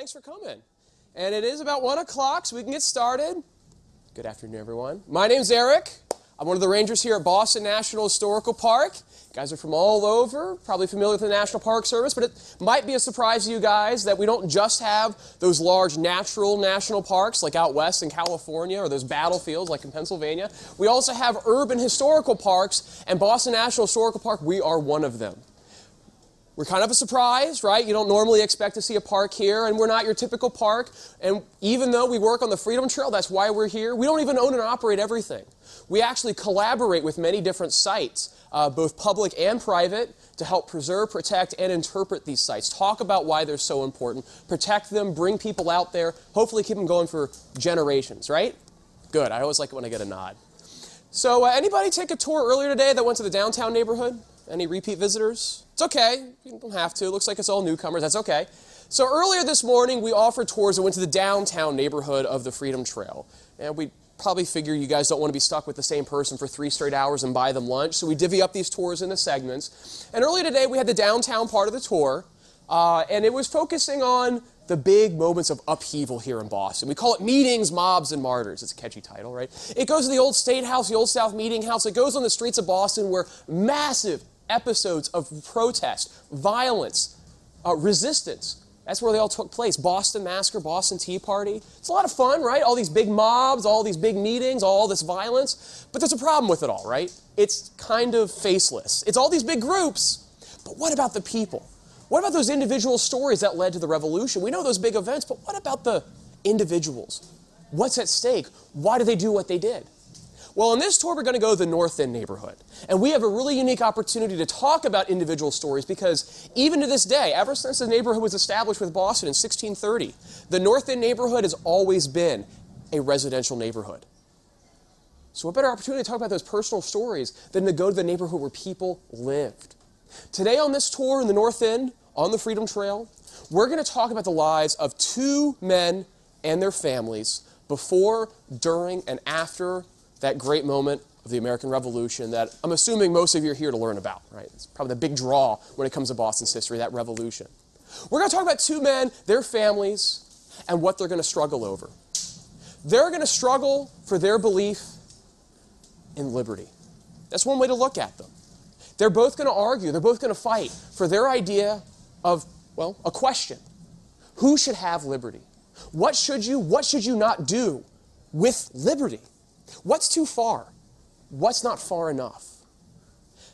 thanks for coming. And it is about 1 o'clock, so we can get started. Good afternoon, everyone. My name's Eric. I'm one of the rangers here at Boston National Historical Park. You guys are from all over, probably familiar with the National Park Service, but it might be a surprise to you guys that we don't just have those large natural national parks like out west in California or those battlefields like in Pennsylvania. We also have urban historical parks, and Boston National Historical Park, we are one of them. We're kind of a surprise, right? You don't normally expect to see a park here, and we're not your typical park. And even though we work on the Freedom Trail, that's why we're here, we don't even own and operate everything. We actually collaborate with many different sites, both public and private, to help preserve, protect, and interpret these sites. Talk about why they're so important, protect them, bring people out there, hopefully keep them going for generations, right? Good, I always like it when I get a nod. So anybody take a tour earlier today that went to the downtown neighborhood? Any repeat visitors? It's okay. You don't have to. It looks like it's all newcomers. That's okay. So earlier this morning, we offered tours that went to the downtown neighborhood of the Freedom Trail. And we probably figure you guys don't want to be stuck with the same person for 3 straight hours and buy them lunch. So we divvy up these tours into segments. And earlier today, we had the downtown part of the tour. And it was focusing on the big moments of upheaval here in Boston. We call it Meetings, Mobs, and Martyrs. It's a catchy title, right? It goes to the old State House, the Old South Meeting House. It goes on the streets of Boston where massive episodes of protest, violence, resistance. That's where they all took place. Boston Massacre, Boston Tea Party. It's a lot of fun, right? All these big mobs, all these big meetings, all this violence. But there's a problem with it all, right? It's kind of faceless. It's all these big groups, but what about the people? What about those individual stories that led to the revolution? We know those big events, but what about the individuals? What's at stake? Why do they do what they did? Well, in this tour, we're going to go to the North End neighborhood. And we have a really unique opportunity to talk about individual stories because even to this day, ever since the neighborhood was established with Boston in 1630, the North End neighborhood has always been a residential neighborhood. So what better opportunity to talk about those personal stories than to go to the neighborhood where people lived? Today on this tour in the North End, on the Freedom Trail, we're going to talk about the lives of 2 men and their families before, during, and after that great moment of the American Revolution that I'm assuming most of you are here to learn about, right? It's probably the big draw when it comes to Boston's history, that revolution. We're going to talk about 2 men, their families, and what they're going to struggle over. They're going to struggle for their belief in liberty. That's one way to look at them. They're both going to argue, they're both going to fight for their idea of, well, a question. Who should have liberty? What should you not do with liberty? What's too far? What's not far enough?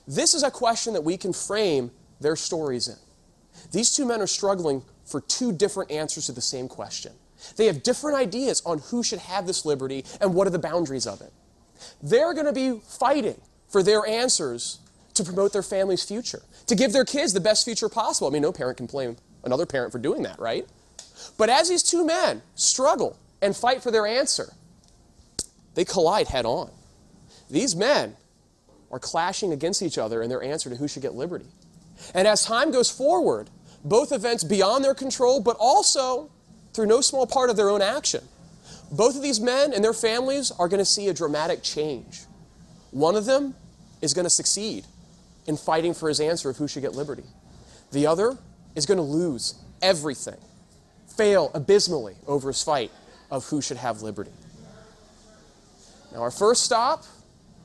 This is a question that we can frame their stories in. These 2 men are struggling for 2 different answers to the same question. They have different ideas on who should have this liberty and what are the boundaries of it. They're going to be fighting for their answers to promote their family's future, to give their kids the best future possible. I mean, no parent can blame another parent for doing that, right? But as these 2 men struggle and fight for their answer, they collide head on. These men are clashing against each other in their answer to who should get liberty. And as time goes forward, both events beyond their control, but also through no small part of their own action, both of these men and their families are going to see a dramatic change. One of them is going to succeed in fighting for his answer of who should get liberty. The other is going to lose everything, fail abysmally over his fight of who should have liberty. Now, our first stop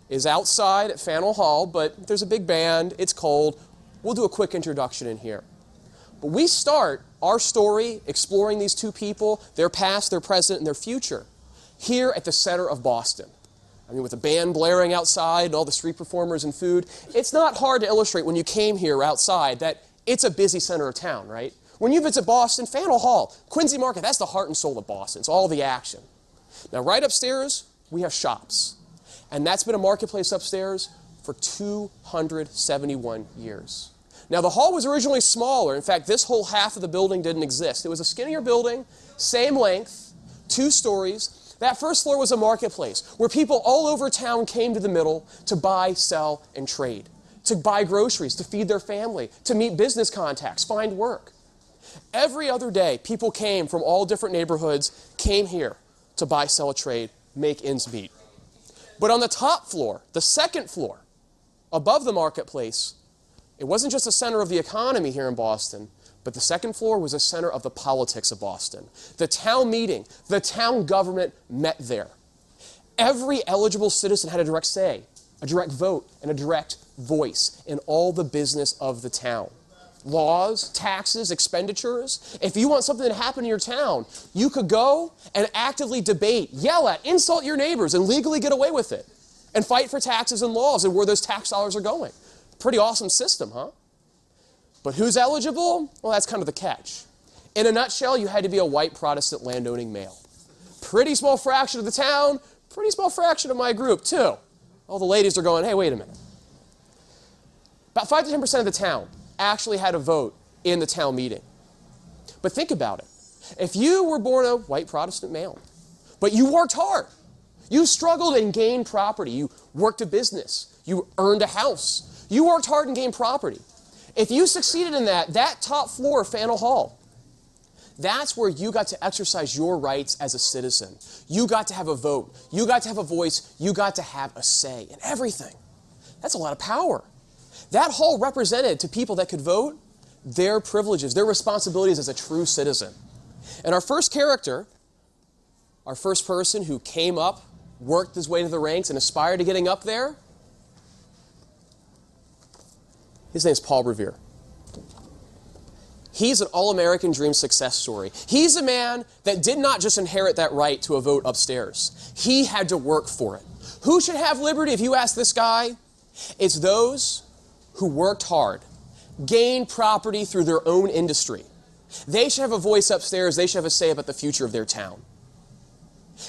is outside at Faneuil Hall, but there's a big band, it's cold. We'll do a quick introduction in here. But we start our story exploring these 2 people, their past, their present, and their future, here at the center of Boston. I mean, with the band blaring outside and all the street performers and food, it's not hard to illustrate when you came here outside that it's a busy center of town, right? When you visit Boston, Faneuil Hall, Quincy Market, that's the heart and soul of Boston. It's all the action. Now, right upstairs, we have shops. And that's been a marketplace upstairs for 271 years. Now, the hall was originally smaller. In fact, this whole half of the building didn't exist. It was a skinnier building, same length, 2 stories. That first floor was a marketplace where people all over town came to the middle to buy, sell, and trade, to buy groceries, to feed their family, to meet business contacts, find work. Every other day, people came from all different neighborhoods, came here to buy, sell, trade, make ends meet. But on the top floor, the second floor, above the marketplace, it wasn't just the center of the economy here in Boston, But the second floor was the center of the politics of Boston. The town meeting, the town government met there. Every eligible citizen had a direct say, a direct vote, and a direct voice in all the business of the town. Laws, taxes, expenditures. If you want something to happen in your town, you could go and actively debate, yell at, insult your neighbors, and legally get away with it. And fight for taxes and laws and where those tax dollars are going. Pretty awesome system, huh? But who's eligible? Well, that's kind of the catch. In a nutshell, you had to be a white Protestant landowning male. Pretty small fraction of the town, pretty small fraction of my group, too. All the ladies are going, hey, wait a minute. About 5 to 10% of the town actually had a vote in the town meeting. But think about it. If you were born a white Protestant male, but you worked hard, you struggled and gained property, you worked a business, you earned a house, you worked hard and gained property. If you succeeded in that top floor of Faneuil Hall, that's where you got to exercise your rights as a citizen. You got to have a vote. You got to have a voice. You got to have a say in everything. That's a lot of power. That hall represented to people that could vote their privileges, their responsibilities as a true citizen. And our first character, our first person who came up, worked his way to the ranks, and aspired to getting up there, his name is Paul Revere. He's an all-American dream success story. He's a man that did not just inherit that right to a vote upstairs. He had to work for it. Who should have liberty, if you ask this guy? It's those who worked hard, gained property through their own industry. They should have a voice upstairs. They should have a say about the future of their town.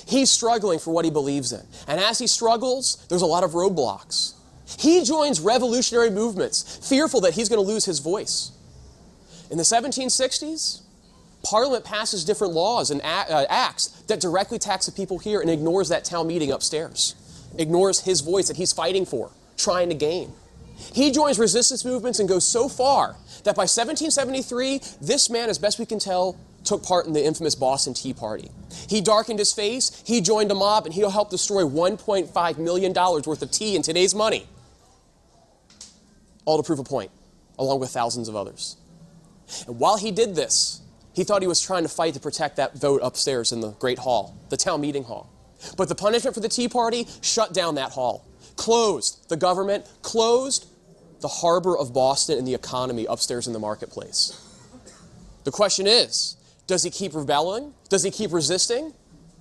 He's struggling for what he believes in. And as he struggles, there's a lot of roadblocks. He joins revolutionary movements, fearful that he's going to lose his voice. In the 1760s, Parliament passes different laws and acts that directly tax the people here and ignores that town meeting upstairs, ignores his voice that he's fighting for, trying to gain. He joins resistance movements and goes so far that by 1773, this man, as best we can tell, took part in the infamous Boston Tea Party. He darkened his face, he joined a mob, and he'll help destroy $1.5 million worth of tea in today's money. All to prove a point, along with thousands of others. And while he did this, he thought he was trying to fight to protect that vote upstairs in the Great Hall, the town meeting hall. But the punishment for the Tea Party shut down that hall, closed the government, closed the harbor of Boston and the economy upstairs in the marketplace. The question is, does he keep rebelling? Does he keep resisting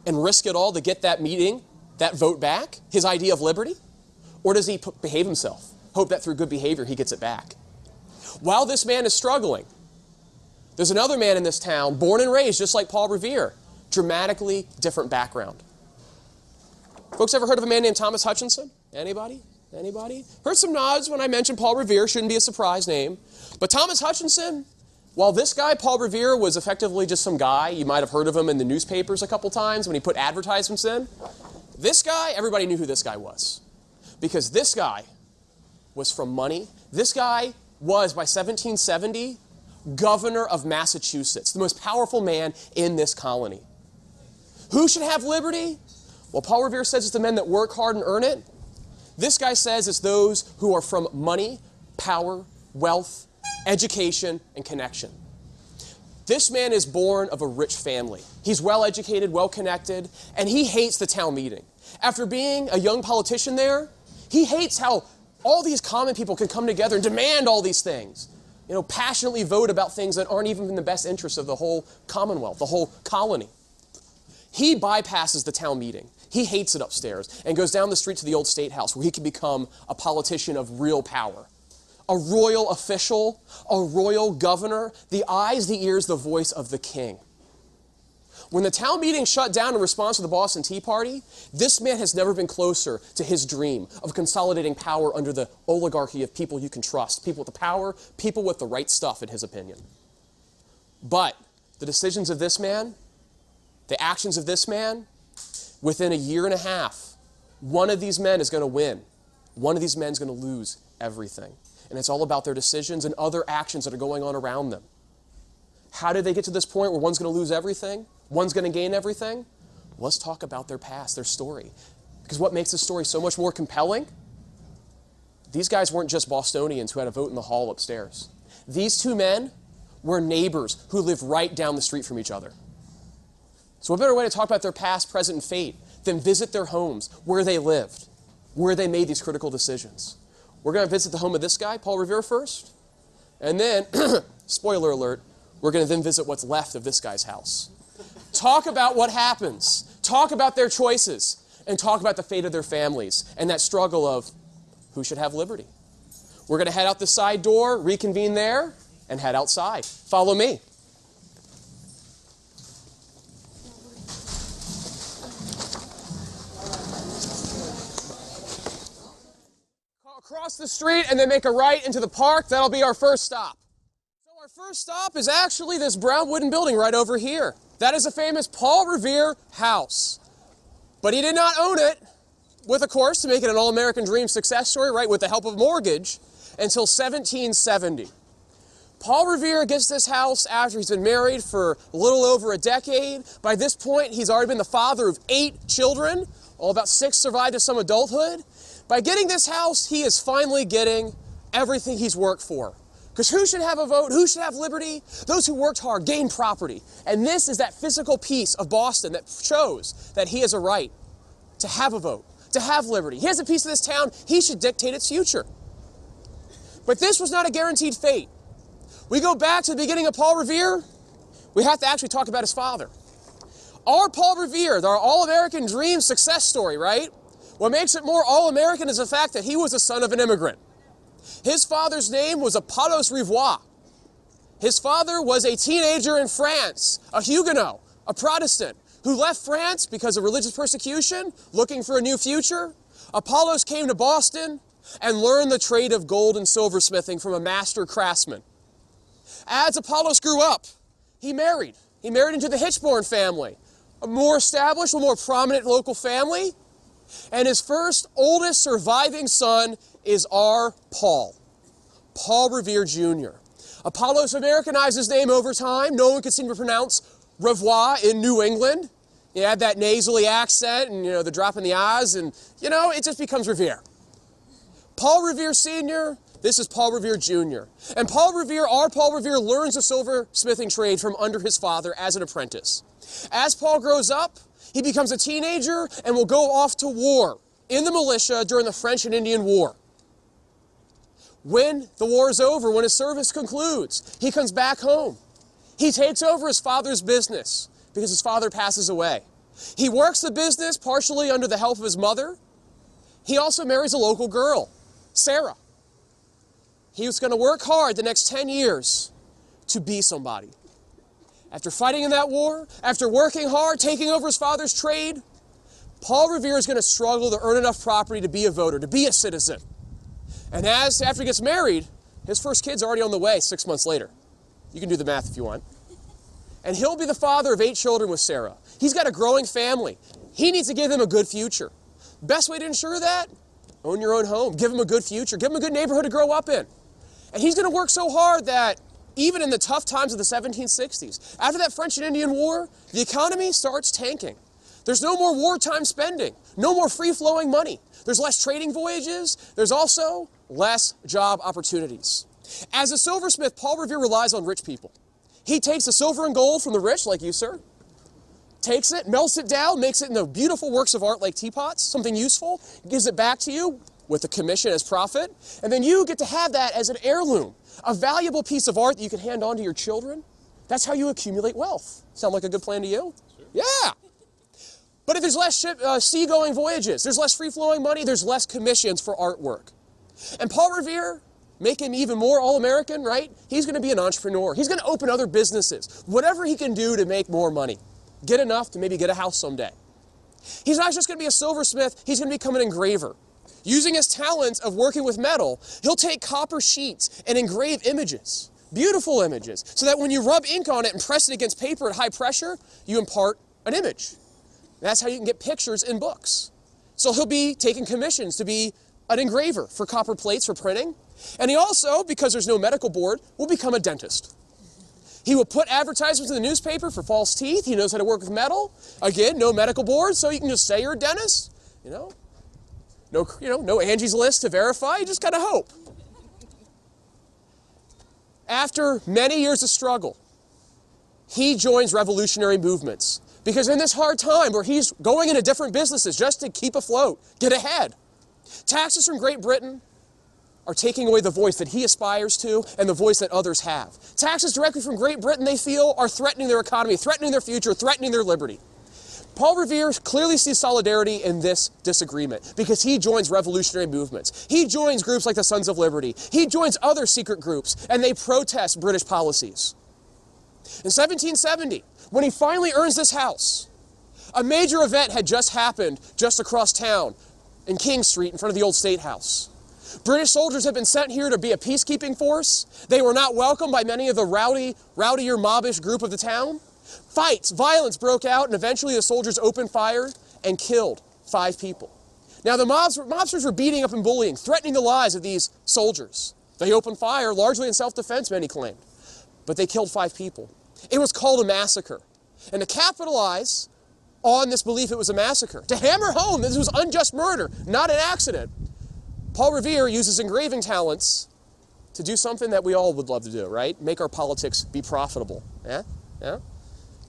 and risk it all to get that meeting, that vote back, his idea of liberty? Or does he behave himself, hope that through good behavior he gets it back? While this man is struggling, there's another man in this town, born and raised just like Paul Revere, dramatically different background. Folks ever heard of a man named Thomas Hutchinson? Anybody? Anybody? Heard some nods when I mentioned Paul Revere, shouldn't be a surprise name. But Thomas Hutchinson, while this guy, Paul Revere, was effectively just some guy, you might have heard of him in the newspapers a couple times when he put advertisements in. This guy, everybody knew who this guy was. Because this guy was from money. This guy was, by 1770, governor of Massachusetts, the most powerful man in this colony. Who should have liberty? Well, Paul Revere says it's the men that work hard and earn it. This guy says it's those who are from money, power, wealth, education, and connection. This man is born of a rich family. He's well-educated, well-connected, and he hates the town meeting. After being a young politician there, he hates how all these common people can come together and demand all these things. Passionately vote about things that aren't even in the best interest of the whole Commonwealth, the whole colony. He bypasses the town meeting. He hates it upstairs and goes down the street to the old State House where he can become a politician of real power. A royal official, a royal governor, the eyes, the ears, the voice of the king. When the town meeting shut down in response to the Boston Tea Party, this man has never been closer to his dream of consolidating power under the oligarchy of people you can trust, people with the power, people with the right stuff, in his opinion. But the decisions of this man, the actions of this man, within a year and a half, one of these men is going to win. One of these men is going to lose everything. And it's all about their decisions and other actions that are going on around them. How did they get to this point where one's going to lose everything? One's going to gain everything? Let's talk about their past, their story. Because what makes this story so much more compelling? These guys weren't just Bostonians who had a vote in the hall upstairs. These two men were neighbors who lived right down the street from each other. So what better way to talk about their past, present, and fate than visit their homes, where they lived, where they made these critical decisions. We're going to visit the home of this guy, Paul Revere, first. And then, spoiler alert, we're going to then visit what's left of this guy's house. Talk about what happens. Talk about their choices. And talk about the fate of their families and that struggle of who should have liberty. We're going to head out the side door, reconvene there, and head outside. Follow me. Across the street and then make a right into the park. That'll be our first stop. So our first stop is actually this brown wooden building right over here. That is the famous Paul Revere House. But he did not own it, with a course to make it an all-American dream success story, right, with the help of mortgage, until 1770. Paul Revere gets this house after he's been married for a little over a decade. By this point, he's already been the father of 8 children, all about 6 survived to some adulthood. By getting this house, he is finally getting everything he's worked for. Because who should have a vote? Who should have liberty? Those who worked hard gain property. And this is that physical piece of Boston that shows that he has a right to have a vote, to have liberty. He has a piece of this town. He should dictate its future. But this was not a guaranteed fate. We go back to the beginning of Paul Revere. We have to actually talk about his father. Our Paul Revere, our all-American dream success story, right? What makes it more all-American is the fact that he was the son of an immigrant. His father's name was Paul Revere. His father was a teenager in France, a Huguenot, a Protestant, who left France because of religious persecution, looking for a new future. Apollos came to Boston and learned the trade of gold and silversmithing from a master craftsman. As Apollos grew up, he married. He married into the Hitchborn family, a more established, a more prominent local family. And his first, oldest surviving son is our Paul Revere Jr. Apollos Americanized his name over time. No one could seem to pronounce Revoir in New England. He had that nasally accent and, the drop in the I's, and, it just becomes Revere. Paul Revere Sr., this is Paul Revere Jr. And Paul Revere, our Paul Revere, learns the silversmithing trade from under his father as an apprentice. As Paul grows up, he becomes a teenager and will go off to war in the militia during the French and Indian War. When the war is over, when his service concludes, he comes back home. He takes over his father's business because his father passes away. He works the business partially under the help of his mother. He also marries a local girl, Sarah. He was going to work hard the next 10 years to be somebody. After fighting in that war, after working hard, taking over his father's trade, Paul Revere is going to struggle to earn enough property to be a voter, to be a citizen. And after he gets married, his first kid's already on the way 6 months later. You can do the math if you want. And he'll be the father of 8 children with Sarah. He's got a growing family. He needs to give them a good future. Best way to ensure that? Own your own home. Give them a good future. Give them a good neighborhood to grow up in. And he's going to work so hard that even in the tough times of the 1760s, after that French and Indian War, the economy starts tanking. There's no more wartime spending, no more free-flowing money. There's less trading voyages. There's also less job opportunities. As a silversmith, Paul Revere relies on rich people. He takes the silver and gold from the rich, like you, sir, takes it, melts it down, makes it into beautiful works of art like teapots, something useful, gives it back to you with a commission as profit, and then you get to have that as an heirloom, a valuable piece of art that you can hand on to your children. That's how you accumulate wealth. Sound like a good plan to you? Sure. Yeah. But if there's less seagoing voyages, there's less free-flowing money, there's less commissions for artwork. And Paul Revere, make him even more all-American, right? He's going to be an entrepreneur. He's going to open other businesses, whatever he can do to make more money. Get enough to maybe get a house someday. He's not just going to be a silversmith, he's going to become an engraver. Using his talents of working with metal, he'll take copper sheets and engrave images, beautiful images, so that when you rub ink on it and press it against paper at high pressure, you impart an image. That's how you can get pictures in books. So he'll be taking commissions to be an engraver for copper plates for printing. And he also, because there's no medical board, will become a dentist. He will put advertisements in the newspaper for false teeth. He knows how to work with metal. Again, no medical board, so you can just say you're a dentist. No Angie's List to verify. You just gotta hope. After many years of struggle, he joins revolutionary movements because in this hard time where he's going into different businesses just to keep afloat, get ahead, taxes from Great Britain are taking away the voice that he aspires to and the voice that others have. Taxes directly from Great Britain, they feel, are threatening their economy, threatening their future, threatening their liberty. Paul Revere clearly sees solidarity in this disagreement because he joins revolutionary movements. He joins groups like the Sons of Liberty. He joins other secret groups, and they protest British policies. In 1770, when he finally earns this house, a major event had just happened just across town in King Street in front of the old State House. British soldiers had been sent here to be a peacekeeping force. They were not welcomed by many of the rowdier, mobbish group of the town. Fights, violence broke out, and eventually the soldiers opened fire and killed 5 people. Now the mobsters were beating up and bullying, threatening the lives of these soldiers. They opened fire, largely in self-defense, many claimed. But they killed 5 people. It was called a massacre. And to capitalize on this belief it was a massacre, to hammer home that this was unjust murder, not an accident, Paul Revere uses engraving talents to do something that we all would love to do, right? Make our politics be profitable. Yeah? Yeah?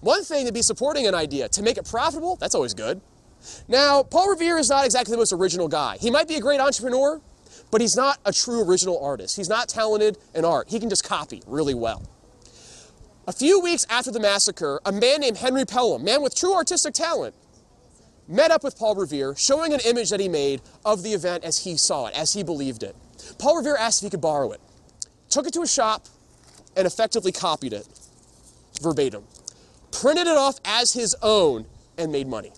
One thing to be supporting an idea, to make it profitable, that's always good. Now, Paul Revere is not exactly the most original guy. He might be a great entrepreneur, but he's not a true original artist. He's not talented in art. He can just copy really well. A few weeks after the massacre, a man named Henry Pelham, man with true artistic talent, met up with Paul Revere, showing an image that he made of the event as he saw it, as he believed it. Paul Revere asked if he could borrow it, took it to a shop, and effectively copied it, verbatim, printed it off as his own, and made money.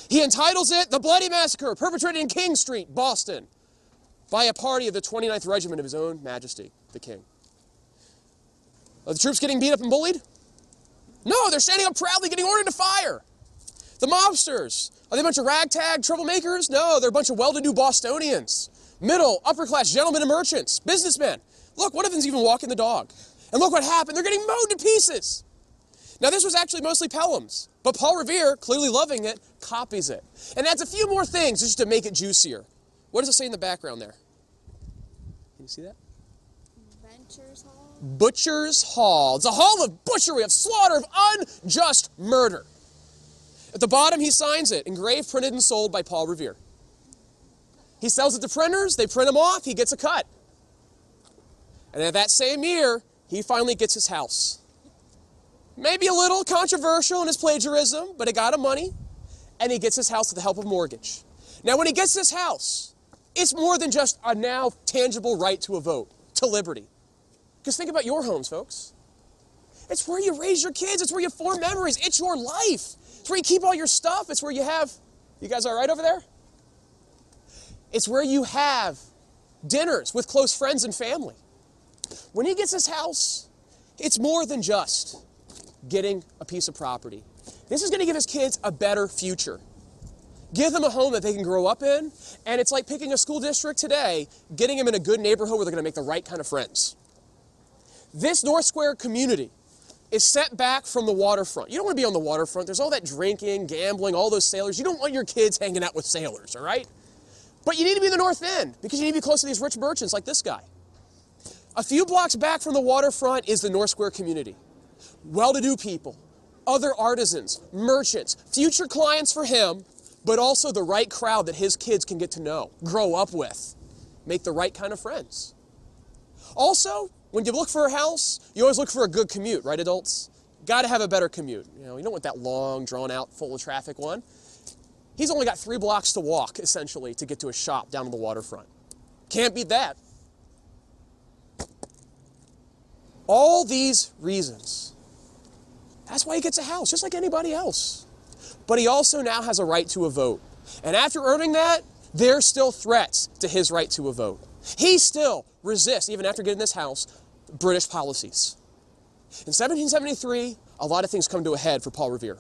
He entitles it, "The Bloody Massacre Perpetrated in King Street, Boston, by a party of the 29th Regiment of His Own Majesty, the King." Are the troops getting beat up and bullied? No, they're standing up proudly, getting ordered to fire. The mobsters, are they a bunch of ragtag troublemakers? No, they're a bunch of well-to-do Bostonians, middle, upper-class gentlemen and merchants, businessmen. Look, one of them's even walking the dog. And look what happened, they're getting mowed to pieces. Now, this was actually mostly Pelham's, but Paul Revere, clearly loving it, copies it and adds a few more things just to make it juicier. What does it say in the background there? Can you see that? Butcher's Hall. Butcher's Hall. It's a hall of butchery, of slaughter, of unjust murder. At the bottom, he signs it, engraved, printed, and sold by Paul Revere. He sells it to printers, they print them off, he gets a cut. And at that same year, he finally gets his house. Maybe a little controversial in his plagiarism, but it got him money, and he gets his house with the help of mortgage. Now, when he gets this house, it's more than just a now tangible right to a vote, to liberty. Because think about your homes, folks. It's where you raise your kids. It's where you form memories. It's your life. It's where you keep all your stuff. It's where you have, you guys all right over there? It's where you have dinners with close friends and family. When he gets his house, it's more than just getting a piece of property. This is going to give his kids a better future. Give them a home that they can grow up in, and it's like picking a school district today, getting them in a good neighborhood where they're going to make the right kind of friends. This North Square community is set back from the waterfront. You don't want to be on the waterfront. There's all that drinking, gambling, all those sailors. You don't want your kids hanging out with sailors, all right? But you need to be in the North End because you need to be close to these rich merchants like this guy. A few blocks back from the waterfront is the North Square community. Well-to-do people, other artisans, merchants, future clients for him, but also the right crowd that his kids can get to know, grow up with, make the right kind of friends. Also, when you look for a house, you always look for a good commute, right, adults? Got to have a better commute. You don't want that long, drawn-out, full of traffic one. He's only got 3 blocks to walk, essentially, to get to a shop down on the waterfront. Can't beat that. All these reasons. That's why he gets a house, just like anybody else. But he also now has a right to a vote. And after earning that, there's still threats to his right to a vote. He still resists, even after getting this house, British policies. In 1773, a lot of things come to a head for Paul Revere.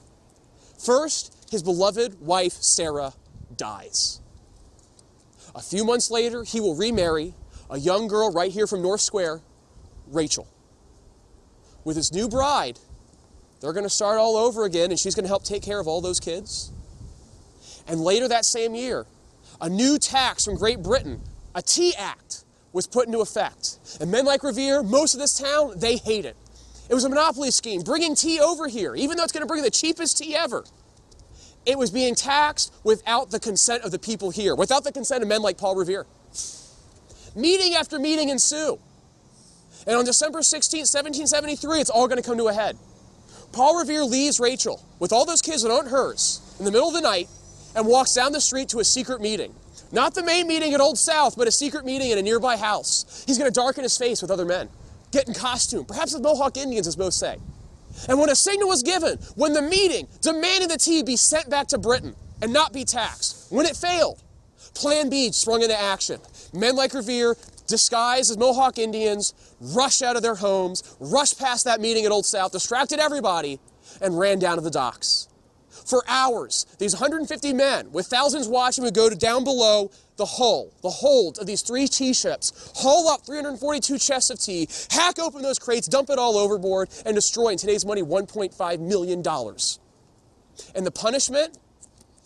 First, his beloved wife, Sarah, dies. A few months later, he will remarry a young girl right here from North Square, Rachel. With his new bride, they're going to start all over again, and she's going to help take care of all those kids. And later that same year, a new tax from Great Britain, a Tea Act, was put into effect. And men like Revere, most of this town, they hate it. It was a monopoly scheme, bringing tea over here, even though it's going to bring the cheapest tea ever. It was being taxed without the consent of the people here, without the consent of men like Paul Revere. Meeting after meeting ensue. And on December 16, 1773, it's all going to come to a head. Paul Revere leaves Rachel with all those kids that aren't hers in the middle of the night and walks down the street to a secret meeting. Not the main meeting at Old South, but a secret meeting in a nearby house. He's going to darken his face with other men, get in costume, perhaps with Mohawk Indians, as most say. And when a signal was given, when the meeting demanding the tea be sent back to Britain and not be taxed, when it failed, Plan B sprung into action. Men like Revere, disguised as Mohawk Indians, rushed out of their homes, rushed past that meeting at Old South, distracted everybody, and ran down to the docks. For hours, these 150 men, with thousands watching, would go to down below the hold of these 3 tea ships, haul up 342 chests of tea, hack open those crates, dump it all overboard, and destroy, in today's money, $1.5 million. And the punishment,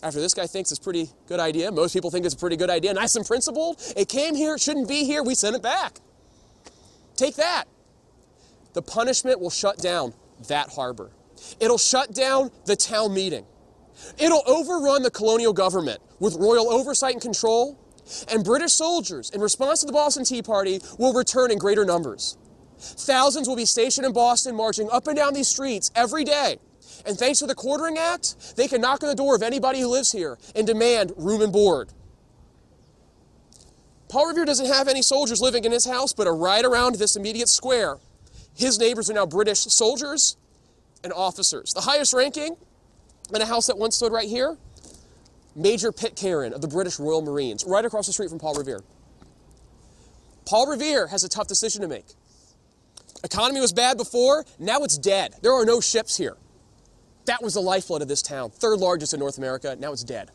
after this guy thinks it's a pretty good idea, most people think it's a pretty good idea, nice and principled, it came here, it shouldn't be here, we send it back. Take that. The punishment will shut down that harbor. It'll shut down the town meeting. It'll overrun the colonial government with royal oversight and control, and British soldiers, in response to the Boston Tea Party, will return in greater numbers. Thousands will be stationed in Boston, marching up and down these streets every day. And thanks to the Quartering Act, they can knock on the door of anybody who lives here and demand room and board. Paul Revere doesn't have any soldiers living in his house, but right around this immediate square, his neighbors are now British soldiers and officers. The highest ranking in a house that once stood right here, Major Pitcairn of the British Royal Marines, right across the street from Paul Revere. Paul Revere has a tough decision to make. Economy was bad before, now it's dead. There are no ships here. That was the lifeblood of this town, 3rd largest in North America, now it's dead.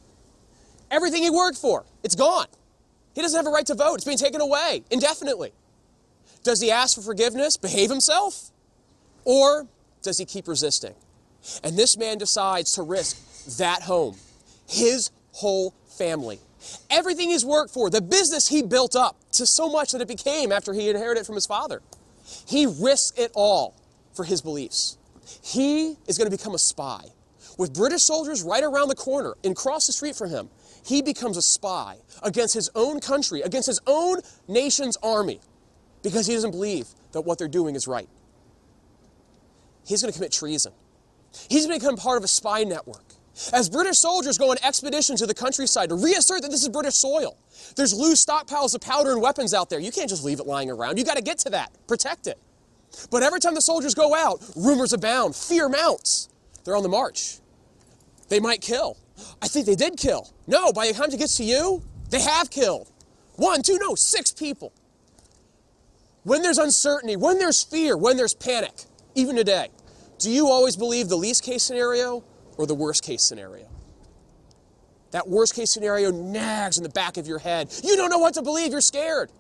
Everything he worked for, it's gone. He doesn't have a right to vote, it's being taken away indefinitely. Does he ask for forgiveness, behave himself? Or does he keep resisting? And this man decides to risk that home, his whole family, everything he's worked for, the business he built up to so much that it became after he inherited it from his father. He risks it all for his beliefs. He is going to become a spy. With British soldiers right around the corner and across the street from him, he becomes a spy against his own country, against his own nation's army, because he doesn't believe that what they're doing is right. He's going to commit treason. He's going to become part of a spy network. As British soldiers go on expeditions to the countryside to reassert that this is British soil, there's loose stockpiles of powder and weapons out there. You can't just leave it lying around. You got to get to that, protect it. But every time the soldiers go out, rumors abound, fear mounts. They're on the march. They might kill. I think they did kill. No, by the time it gets to you, they have killed. 1, 2, no, 6 people. When there's uncertainty, when there's fear, when there's panic, even today, do you always believe the least case scenario or the worst case scenario? That worst case scenario nags in the back of your head. You don't know what to believe, you're scared.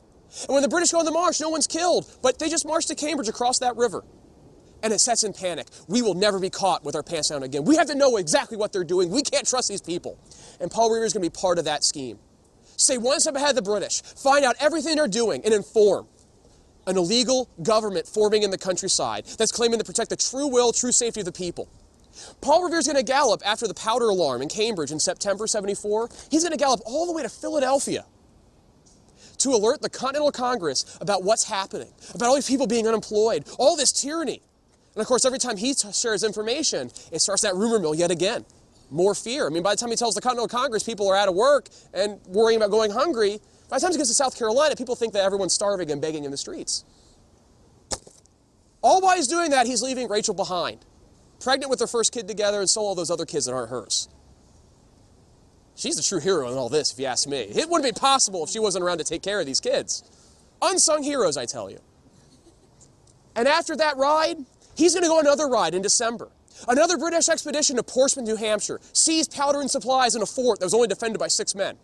And when the British go on the march, no one's killed, but they just marched to Cambridge across that river. And it sets in panic. We will never be caught with our pants down again. We have to know exactly what they're doing. We can't trust these people. And Paul Revere is going to be part of that scheme. Stay one step ahead of the British, find out everything they're doing, and inform an illegal government forming in the countryside that's claiming to protect the true will, true safety of the people. Paul Revere is going to gallop after the powder alarm in Cambridge in September 74. He's going to gallop all the way to Philadelphia to alert the Continental Congress about what's happening, about all these people being unemployed, all this tyranny. And of course, every time he shares information, it starts that rumor mill yet again. More fear. I mean, by the time he tells the Continental Congress people are out of work and worrying about going hungry, by the time he gets to South Carolina, people think that everyone's starving and begging in the streets. All while he's doing that, he's leaving Rachel behind, pregnant with their first kid together, and so all those other kids that aren't hers. She's the true hero in all this, if you ask me. It wouldn't be possible if she wasn't around to take care of these kids. Unsung heroes, I tell you. And after that ride, he's going to go on another ride in December. Another British expedition to Portsmouth, New Hampshire, seized powder and supplies in a fort that was only defended by 6 men.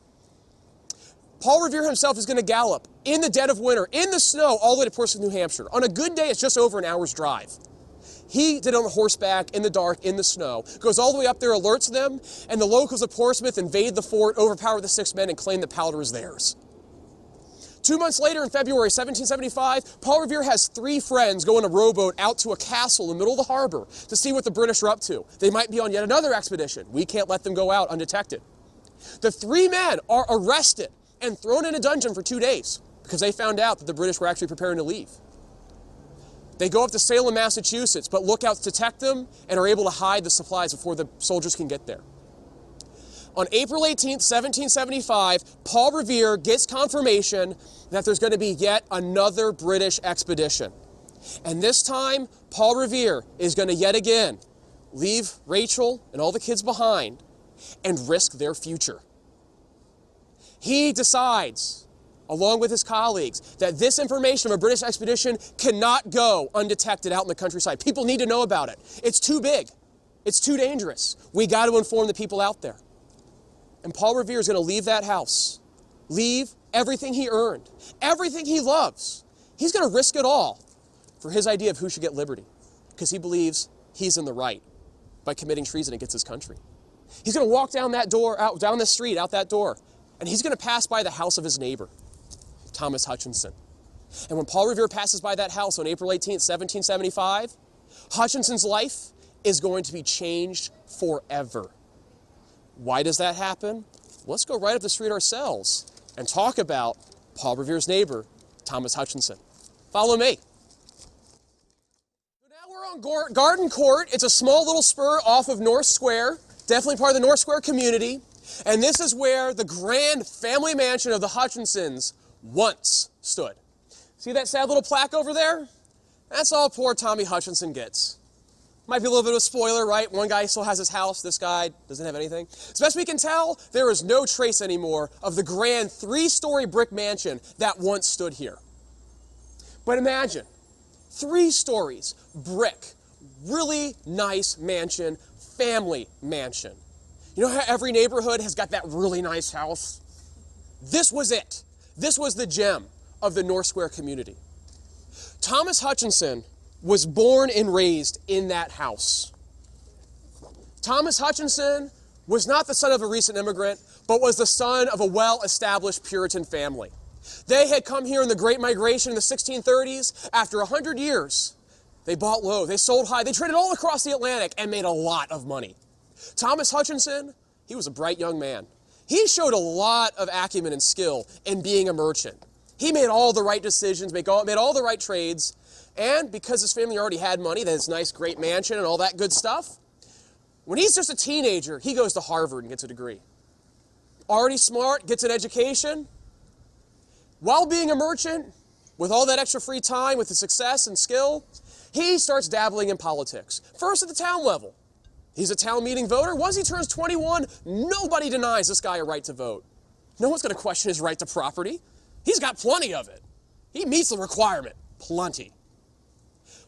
Paul Revere himself is going to gallop in the dead of winter, in the snow, all the way to Portsmouth, New Hampshire. On a good day, it's just over an hour's drive. He did it on horseback, in the dark, in the snow, goes all the way up there, alerts them, and the locals of Portsmouth invade the fort, overpower the 6 men, and claim the powder is theirs. 2 months later, in February 1775, Paul Revere has 3 friends go in a rowboat out to a castle in the middle of the harbor to see what the British are up to. They might be on yet another expedition. We can't let them go out undetected. The 3 men are arrested and thrown in a dungeon for 2 days because they found out that the British were actually preparing to leave. They go up to Salem, Massachusetts, but lookouts detect them and are able to hide the supplies before the soldiers can get there. On April 18th, 1775, Paul Revere gets confirmation that there's going to be yet another British expedition. And this time, Paul Revere is going to yet again leave Rachel and all the kids behind and risk their future. He decides, along with his colleagues, that this information of a British expedition cannot go undetected out in the countryside. People need to know about it. It's too big. It's too dangerous. We got to inform the people out there. And Paul Revere is going to leave that house, leave everything he earned, everything he loves. He's going to risk it all for his idea of who should get liberty, because he believes he's in the right by committing treason against his country. He's going to walk down that door, out down the street, out that door, and he's going to pass by the house of his neighbor, Thomas Hutchinson. And when Paul Revere passes by that house on April 18th, 1775, Hutchinson's life is going to be changed forever. Why does that happen? Let's go right up the street ourselves and talk about Paul Revere's neighbor, Thomas Hutchinson. Follow me. So now we're on Garden Court. It's a small little spur off of North Square, definitely part of the North Square community. And this is where the grand family mansion of the Hutchinsons once stood. See that sad little plaque over there? That's all poor Tommy Hutchinson gets. Might be a little bit of a spoiler, right? One guy still has his house, this guy doesn't have anything. As best we can tell, there is no trace anymore of the grand 3-story brick mansion that once stood here. But imagine, 3 stories, brick, really nice mansion, family mansion. You know how every neighborhood has got that really nice house? This was it. This was the gem of the North Square community. Thomas Hutchinson was born and raised in that house. Thomas Hutchinson was not the son of a recent immigrant, but was the son of a well-established Puritan family. They had come here in the Great Migration in the 1630s. After 100 years, they bought low, they sold high, they traded all across the Atlantic and made a lot of money. Thomas Hutchinson, he was a bright young man. He showed a lot of acumen and skill in being a merchant. He made all the right decisions, made all the right trades, and because his family already had money, that his nice, great mansion and all that good stuff, when he's just a teenager, he goes to Harvard and gets a degree. Already smart, gets an education. While being a merchant, with all that extra free time, with the success and skill, he starts dabbling in politics. First at the town level. He's a town meeting voter. Once he turns 21, nobody denies this guy a right to vote. No one's going to question his right to property. He's got plenty of it. He meets the requirement. Plenty.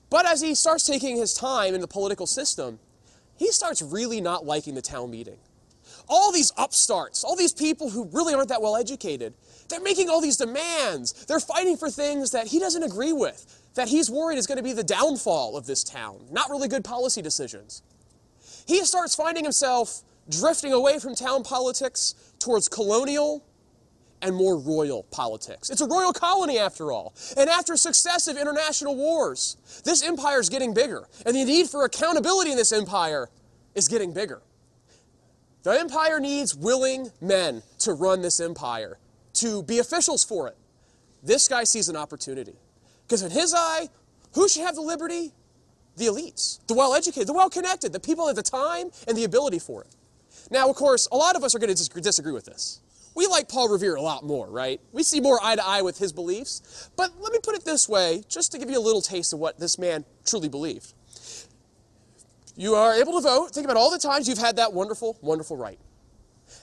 But as he starts taking his time in the political system, he starts really not liking the town meeting. All these upstarts, all these people who really aren't that well educated, they're making all these demands. They're fighting for things that he doesn't agree with, that he's worried is going to be the downfall of this town. Not really good policy decisions. He starts finding himself drifting away from town politics towards colonial and more royal politics. It's a royal colony after all. And after successive international wars, this empire is getting bigger. And the need for accountability in this empire is getting bigger. The empire needs willing men to run this empire, to be officials for it. This guy sees an opportunity. Because in his eye, who should have the liberty? The elites, the well-educated, the well-connected, the people at the time and the ability for it. Now, of course, a lot of us are going to disagree with this. We like Paul Revere a lot more, right? We see more eye to eye with his beliefs. But let me put it this way, just to give you a little taste of what this man truly believed. You are able to vote. Think about all the times you've had that wonderful, wonderful right.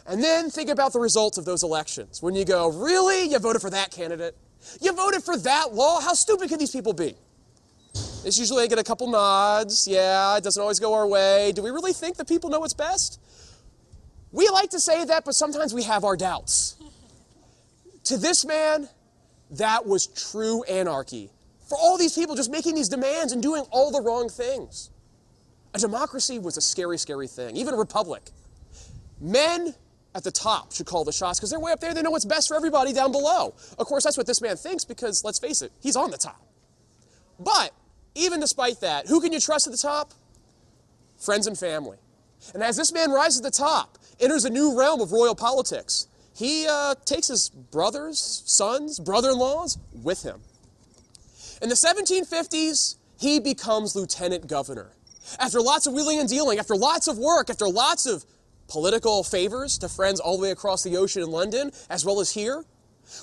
And then think about the results of those elections. When you go, really? You voted for that candidate? You voted for that law? How stupid could these people be? It's usually I get a couple nods. Yeah, it doesn't always go our way. Do we really think that people know what's best? We like to say that, but sometimes we have our doubts. To this man, that was true anarchy. For all these people just making these demands and doing all the wrong things. A democracy was a scary, scary thing. Even a republic. Men at the top should call the shots because they're way up there. They know what's best for everybody down below. Of course, that's what this man thinks because, let's face it, he's on the top. But even despite that, who can you trust at the top? Friends and family. And as this man rises to the top, enters a new realm of royal politics, he takes his brothers, sons, brother-in-laws with him. In the 1750s, he becomes lieutenant governor. After lots of wheeling and dealing, after lots of work, after lots of political favors to friends all the way across the ocean in London, as well as here,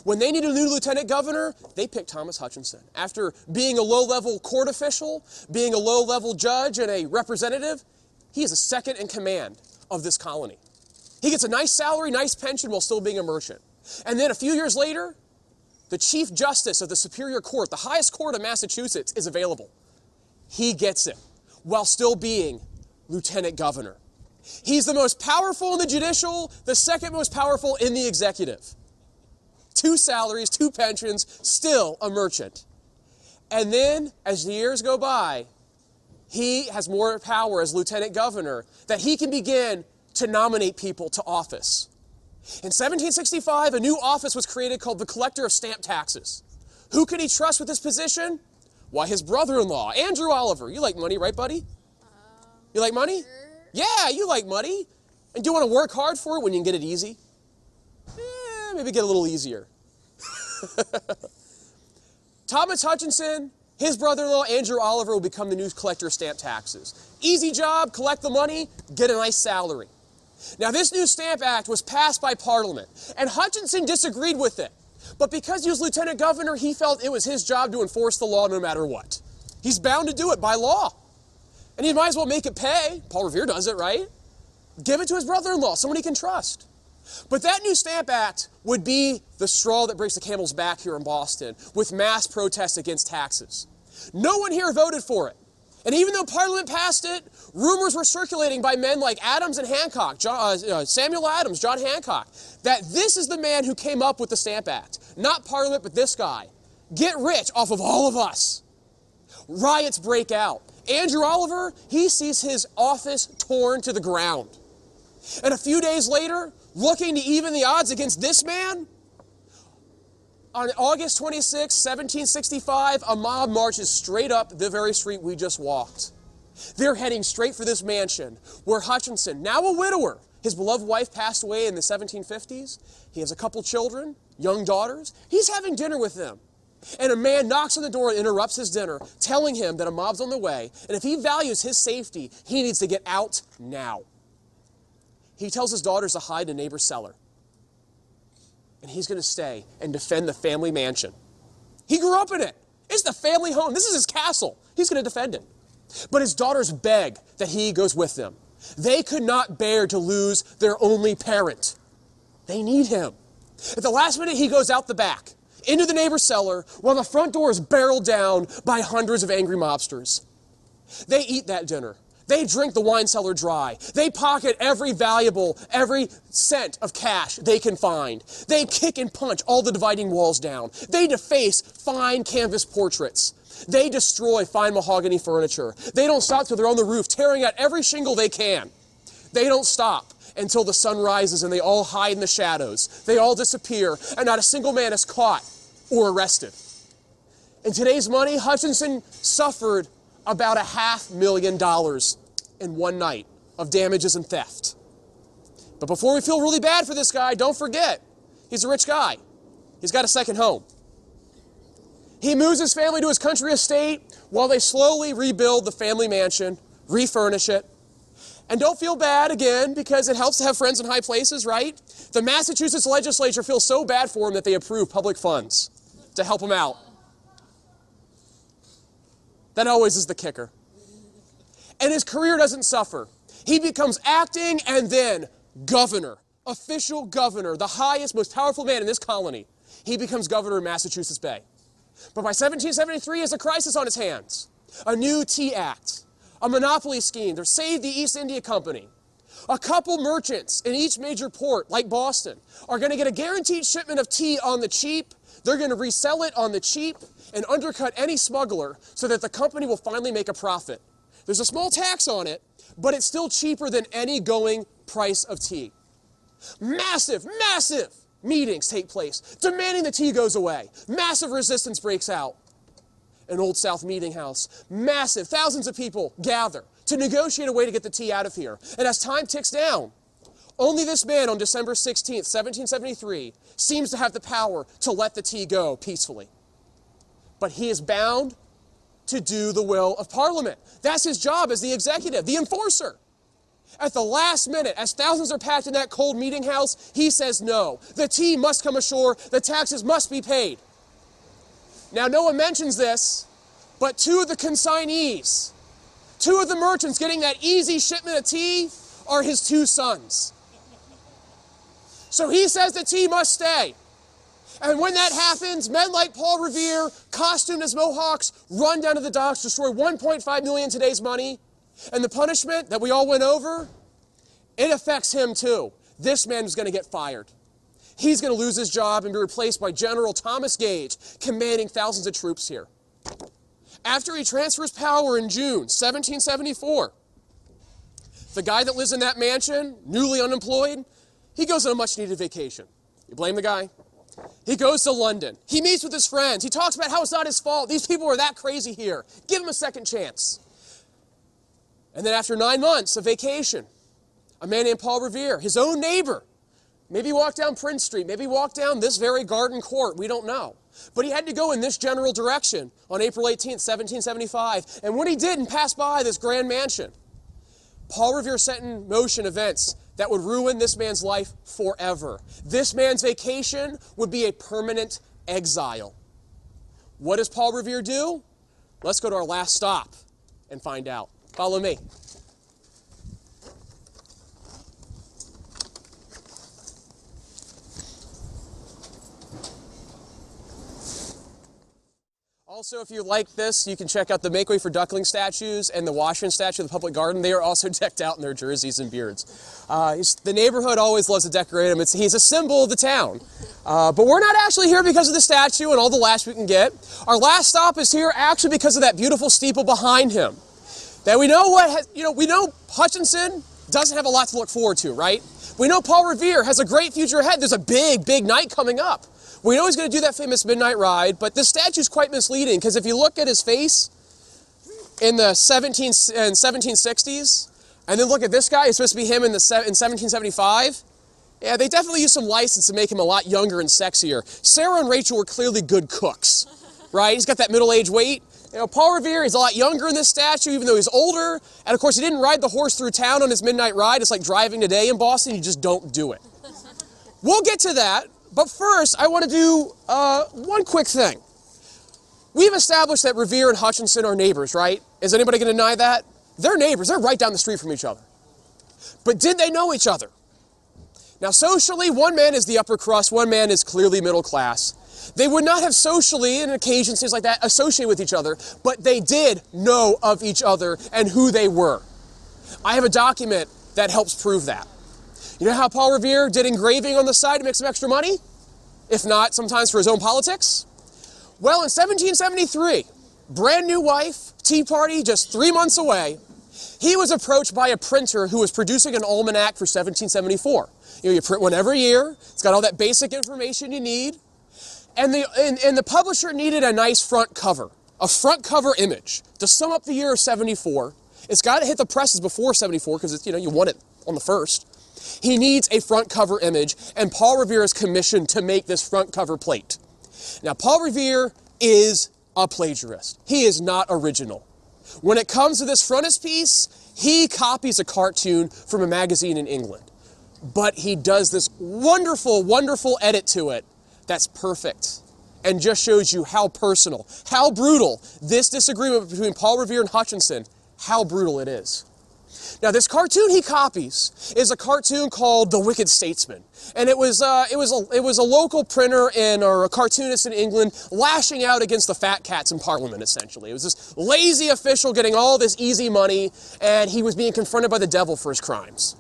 when they needed a new lieutenant governor, they picked Thomas Hutchinson. After being a low-level court official, being a low-level judge and a representative, he is a second in command of this colony. He gets a nice salary, nice pension while still being a merchant. And then a few years later, the Chief Justice of the Superior Court, the highest court of Massachusetts, is available. He gets it while still being lieutenant governor. He's the most powerful in the judicial, the second most powerful in the executive. 2 salaries, 2 pensions, still a merchant. And then, as the years go by, he has more power as lieutenant governor that he can begin to nominate people to office. In 1765, a new office was created called the Collector of Stamp Taxes. Who could he trust with this position? Why, his brother-in-law, Andrew Oliver. You like money, right, buddy? You like money? Sure. Yeah, you like money. And do you want to work hard for it when you can get it easy? Maybe get a little easier. Thomas Hutchinson, his brother-in-law, Andrew Oliver, will become the new collector of stamp taxes. Easy job, collect the money, get a nice salary. Now, this new Stamp Act was passed by Parliament, and Hutchinson disagreed with it. But because he was lieutenant governor, he felt it was his job to enforce the law no matter what. He's bound to do it by law. And he might as well make it pay. Paul Revere does it, right? Give it to his brother-in-law, someone he can trust. But that new Stamp Act would be the straw that breaks the camel's back here in Boston, with mass protests against taxes. No one here voted for it. And even though Parliament passed it, rumors were circulating by men like Adams and Hancock, Samuel Adams, John Hancock, that this is the man who came up with the Stamp Act. Not Parliament, but this guy. Get rich off of all of us. Riots break out. Andrew Oliver, he sees his office torn to the ground. And a few days later, looking to even the odds against this man, on August 26, 1765, a mob marches straight up the very street we just walked. They're heading straight for this mansion where Hutchinson, now a widower, his beloved wife passed away in the 1750s. He has a couple children, young daughters. He's having dinner with them. And a man knocks on the door and interrupts his dinner, telling him that a mob's on the way, and if he values his safety, he needs to get out now. He tells his daughters to hide in a neighbor's cellar. And he's going to stay and defend the family mansion. He grew up in it. It's the family home. This is his castle. He's going to defend it. But his daughters beg that he goes with them. They could not bear to lose their only parent. They need him. At the last minute, he goes out the back, into the neighbor's cellar, while the front door is barreled down by hundreds of angry mobsters. They eat that dinner. They drink the wine cellar dry. They pocket every valuable, every cent of cash they can find. They kick and punch all the dividing walls down. They deface fine canvas portraits. They destroy fine mahogany furniture. They don't stop till they're on the roof, tearing out every shingle they can. They don't stop until the sun rises and they all hide in the shadows. They all disappear, and not a single man is caught or arrested. In today's money, Hutchinson suffered about $500,000 in one night of damages and theft. But before we feel really bad for this guy, don't forget, he's a rich guy. He's got a second home. He moves his family to his country estate while they slowly rebuild the family mansion, refurnish it. And don't feel bad, again, because it helps to have friends in high places, right? The Massachusetts legislature feels so bad for him that they approve public funds to help him out. That always is the kicker. And his career doesn't suffer. He becomes acting and then governor, official governor, the highest, most powerful man in this colony. He becomes governor of Massachusetts Bay. But by 1773, he has a crisis on his hands. A new tea act, a monopoly scheme to save the East India Company. A couple merchants in each major port, like Boston, are going to get a guaranteed shipment of tea on the cheap. They're going to resell it on the cheap and undercut any smuggler so that the company will finally make a profit. There's a small tax on it, but it's still cheaper than any going price of tea. Massive, massive meetings take place, demanding the tea goes away. Massive resistance breaks out. An Old South meeting house. Massive, thousands of people gather to negotiate a way to get the tea out of here. And as time ticks down, only this man on December 16th, 1773, seems to have the power to let the tea go peacefully. But he is bound to do the will of Parliament. That's his job as the executive, the enforcer. At the last minute, as thousands are packed in that cold meeting house, he says no. The tea must come ashore. The taxes must be paid. Now, no one mentions this, but two of the consignees, two of the merchants getting that easy shipment of tea are his two sons. So he says the tea must stay. And when that happens, men like Paul Revere, costumed as Mohawks, run down to the docks, destroy 1.5 million in today's money. And the punishment that we all went over, it affects him too. This man is going to get fired. He's going to lose his job and be replaced by General Thomas Gage, commanding thousands of troops here. After he transfers power in June 1774, the guy that lives in that mansion, newly unemployed, he goes on a much-needed vacation. You blame the guy? He goes to London. He meets with his friends. He talks about how it's not his fault. These people are that crazy here. Give him a second chance. And then after 9 months of vacation, a man named Paul Revere, his own neighbor, maybe walked down Prince Street, maybe walked down this very garden court, we don't know. But he had to go in this general direction on April 18th, 1775. And when he did and passed by this grand mansion, Paul Revere set in motion events that would ruin this man's life forever. This man's vacation would be a permanent exile. What does Paul Revere do? Let's go to our last stop and find out. Follow me. Also, if you like this, you can check out the Make Way for Duckling statues and the Washington statue of the Public Garden. They are also decked out in their jerseys and beards. The neighborhood always loves to decorate him. He's a symbol of the town. But we're not actually here because of the statue and all the laughs we can get. Our last stop is here actually because of that beautiful steeple behind him. That we know we know Hutchinson doesn't have a lot to look forward to, right? We know Paul Revere has a great future ahead. There's a big, big night coming up. We know he's going to do that famous midnight ride, but this statue is quite misleading because if you look at his face in the 1760s, and then look at this guy, it's supposed to be him in 1775, yeah, they definitely used some license to make him a lot younger and sexier. Sarah and Rachel were clearly good cooks, right? He's got that middle-aged weight. You know, Paul Revere, he's a lot younger in this statue, even though he's older. And of course, he didn't ride the horse through town on his midnight ride. It's like driving today in Boston. You just don't do it. We'll get to that. But first, I want to do one quick thing. We've established that Revere and Hutchinson are neighbors, right? Is anybody going to deny that? They're neighbors. They're right down the street from each other. But did they know each other? Now, socially, one man is the upper crust. One man is clearly middle class. They would not have socially, in occasions, things like that, associated with each other, but they did know of each other and who they were. I have a document that helps prove that. You know how Paul Revere did engraving on the side to make some extra money? If not, sometimes for his own politics? Well, in 1773, brand new wife, tea party just 3 months away, he was approached by a printer who was producing an almanac for 1774. You know, you print one every year. It's got all that basic information you need. And the publisher needed a nice front cover, a front cover image to sum up the year of 74. It's got to hit the presses before 74 because it's, you want it on the first. He needs a front cover image, and Paul Revere is commissioned to make this front cover plate. Now, Paul Revere is a plagiarist. He is not original. When it comes to this frontispiece, he copies a cartoon from a magazine in England. But he does this wonderful, wonderful edit to it that's perfect and just shows you how personal, how brutal this disagreement between Paul Revere and Hutchinson, how brutal it is. Now, this cartoon he copies is a cartoon called The Wicked Statesman. And it was a local printer or a cartoonist in England lashing out against the fat cats in Parliament, essentially. It was this lazy official getting all this easy money, and he was being confronted by the devil for his crimes.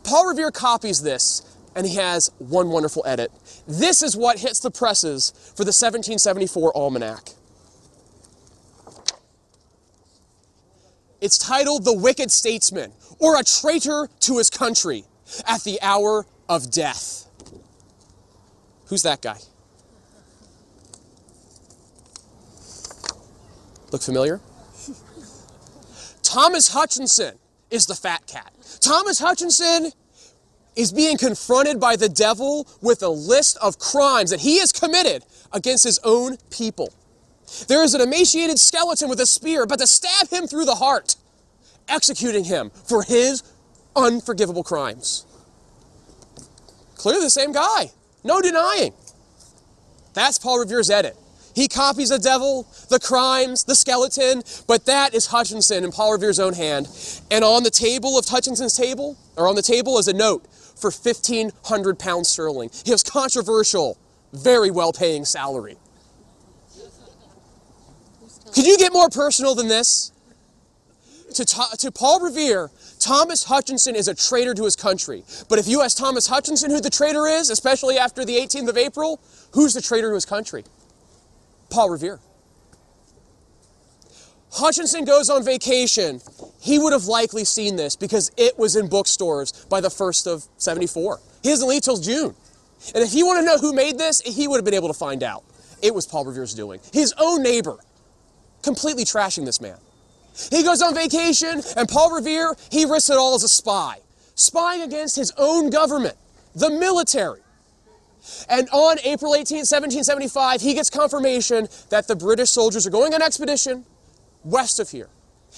Paul Revere copies this, and he has one wonderful edit. This is what hits the presses for the 1774 almanac. It's titled The Wicked Statesman, or a Traitor to His Country, at the Hour of death. Who's that guy? Look familiar? Thomas Hutchinson is the fat cat. Thomas Hutchinson is being confronted by the devil with a list of crimes that he has committed against his own people. There is an emaciated skeleton with a spear about to stab him through the heart, executing him for his unforgivable crimes. Clearly the same guy. No denying. That's Paul Revere's edit. He copies the devil, the crimes, the skeleton, but that is Hutchinson in Paul Revere's own hand. And on the table of Hutchinson's table, or on the table, is a note for 1,500 pounds sterling. His controversial, very well-paying salary. Could you get more personal than this? To Paul Revere, Thomas Hutchinson is a traitor to his country. But if you ask Thomas Hutchinson who the traitor is, especially after the 18th of April, who's the traitor to his country? Paul Revere. Hutchinson goes on vacation. He would have likely seen this because it was in bookstores by the 1st of 74. He doesn't leave till June. And if you want to know who made this, he would have been able to find out. It was Paul Revere's doing. His own neighbor, completely trashing this man. He goes on vacation, and Paul Revere, he risks it all as a spy. Spying against his own government, the military. And on April 18, 1775, he gets confirmation that the British soldiers are going on expedition west of here.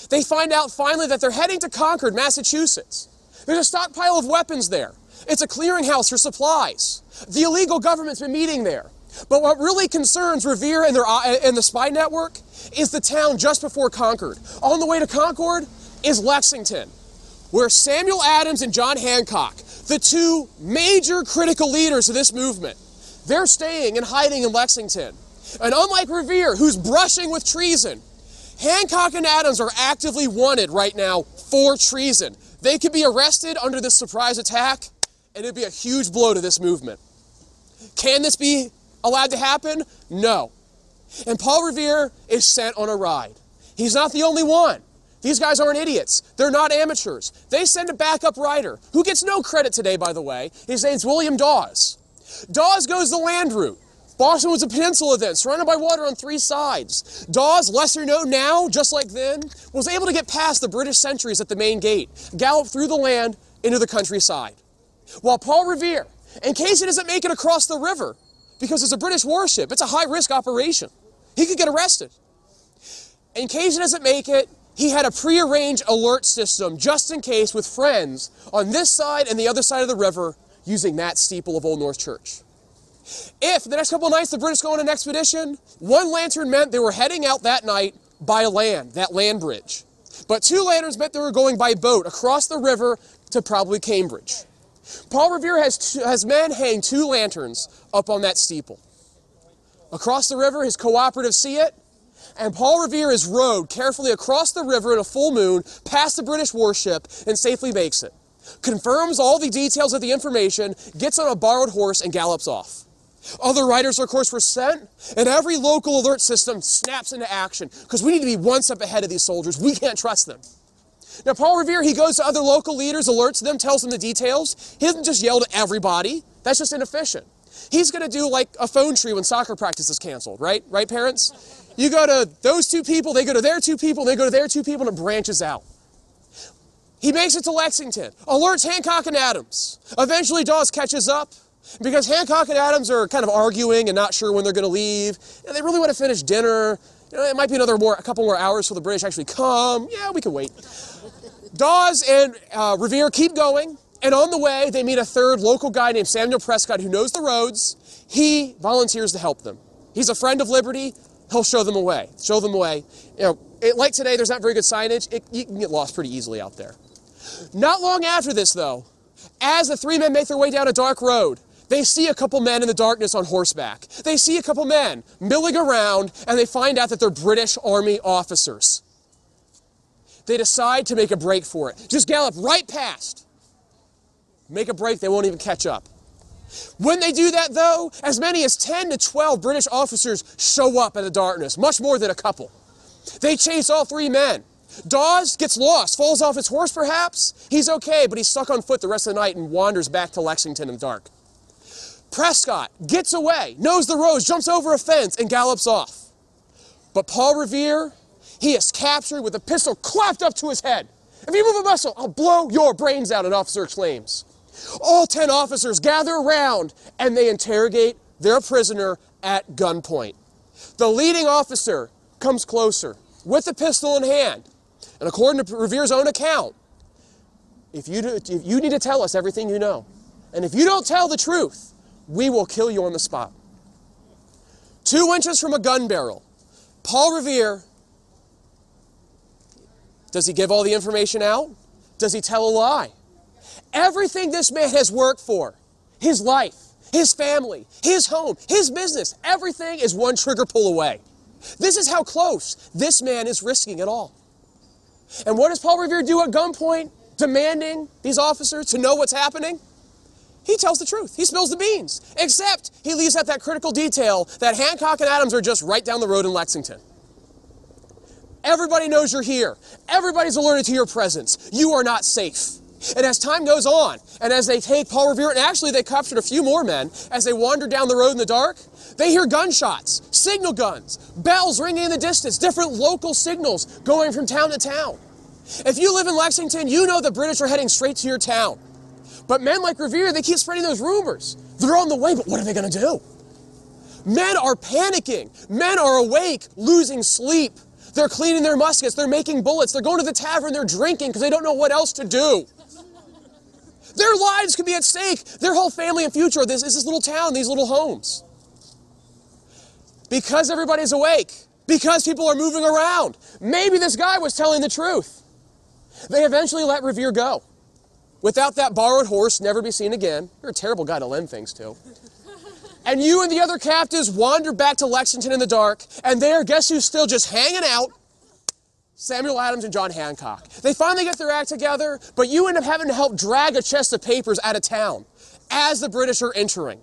They find out finally that they're heading to Concord, Massachusetts. There's a stockpile of weapons there. It's a clearinghouse for supplies. The illegal government's been meeting there. But what really concerns Revere and the spy network is the town just before Concord. On the way to Concord is Lexington, where Samuel Adams and John Hancock, the two major critical leaders of this movement, they're staying and hiding in Lexington. And unlike Revere, who's brushing with treason, Hancock and Adams are actively wanted right now for treason. They could be arrested under this surprise attack, and it'd be a huge blow to this movement. Can this be allowed to happen? No. And Paul Revere is sent on a ride. He's not the only one. These guys aren't idiots. They're not amateurs. They send a backup rider, who gets no credit today, by the way. His name's William Dawes. Dawes goes the land route. Boston was a peninsula then, surrounded by water on 3 sides. Dawes, lesser known now, just like then, was able to get past the British sentries at the main gate, gallop through the land into the countryside. While Paul Revere, in case he doesn't make it across the river, because it's a British warship, it's a high-risk operation, he could get arrested. In case he doesn't make it, he had a prearranged alert system just in case with friends on this side and the other side of the river using that steeple of Old North Church. If the next couple of nights the British go on an expedition, 1 lantern meant they were heading out that night by land, that land bridge. But 2 lanterns meant they were going by boat across the river to probably Cambridge. Paul Revere has men hang 2 lanterns up on that steeple. Across the river, his cooperatives see it, and Paul Revere is rowed carefully across the river in a full moon past the British warship and safely makes it. Confirms all the details of the information, gets on a borrowed horse, and gallops off. Other riders, of course, were sent, and every local alert system snaps into action because we need to be 1 step ahead of these soldiers. We can't trust them. Now, Paul Revere, he goes to other local leaders, alerts them, tells them the details. He doesn't just yell to everybody. That's just inefficient. He's going to do like a phone tree when soccer practice is canceled, right? Right, parents? You go to those 2 people, they go to their 2 people, they go to their 2 people, and it branches out. He makes it to Lexington, alerts Hancock and Adams. Eventually, Dawes catches up. Because Hancock and Adams are kind of arguing and not sure when they're going to leave. And they really want to finish dinner. You know, it might be a couple more hours till the British actually come. Yeah, we can wait. Dawes and Revere keep going. And on the way, they meet a 3rd local guy named Samuel Prescott who knows the roads. He volunteers to help them. He's a friend of liberty. He'll show them away. You know, like today, there's not very good signage. You can get lost pretty easily out there. Not long after this, though, as the 3 men make their way down a dark road, they see a couple men in the darkness on horseback. They see a couple men milling around, and they find out that they're British Army officers. They decide to make a break for it. Just gallop right past. Make a break, they won't even catch up. When they do that, though, as many as 10 to 12 British officers show up in the darkness, much more than a couple. They chase all 3 men. Dawes gets lost, falls off his horse perhaps. He's okay, but he's stuck on foot the rest of the night and wanders back to Lexington in the dark. Prescott gets away, knows the roads, jumps over a fence, and gallops off. But Paul Revere, he is captured with a pistol clapped up to his head. If you move a muscle, I'll blow your brains out, an officer exclaims. All 10 officers gather around, and they interrogate their prisoner at gunpoint. The leading officer comes closer with a pistol in hand. And according to Revere's own account, if you need to tell us everything you know. And if you don't tell the truth, we will kill you on the spot. 2 inches from a gun barrel, Paul Revere, does he give all the information out? Does he tell a lie? Everything this man has worked for, his life, his family, his home, his business, everything is one trigger pull away. This is how close this man is risking it all. And what does Paul Revere do at gunpoint, demanding these officers to know what's happening? He tells the truth. He spills the beans. Except he leaves out that critical detail that Hancock and Adams are just right down the road in Lexington. Everybody knows you're here. Everybody's alerted to your presence. You are not safe. And as time goes on, and as they take Paul Revere, and actually they captured a few more men, as they wander down the road in the dark, they hear gunshots, signal guns, bells ringing in the distance, different local signals going from town to town. If you live in Lexington, you know the British are heading straight to your town. But men like Revere, they keep spreading those rumors. They're on the way, but what are they going to do? Men are panicking. Men are awake, losing sleep. They're cleaning their muskets. They're making bullets. They're going to the tavern. They're drinking because they don't know what else to do. Their lives could be at stake. Their whole family and future is this little town, these little homes. Because everybody's awake. Because people are moving around. Maybe this guy was telling the truth. They eventually let Revere go. Without that borrowed horse, never be seen again. You're a terrible guy to lend things to. And you and the other captives wander back to Lexington in the dark, and there, guess who's still just hanging out? Samuel Adams and John Hancock. They finally get their act together, but you end up having to help drag a chest of papers out of town as the British are entering.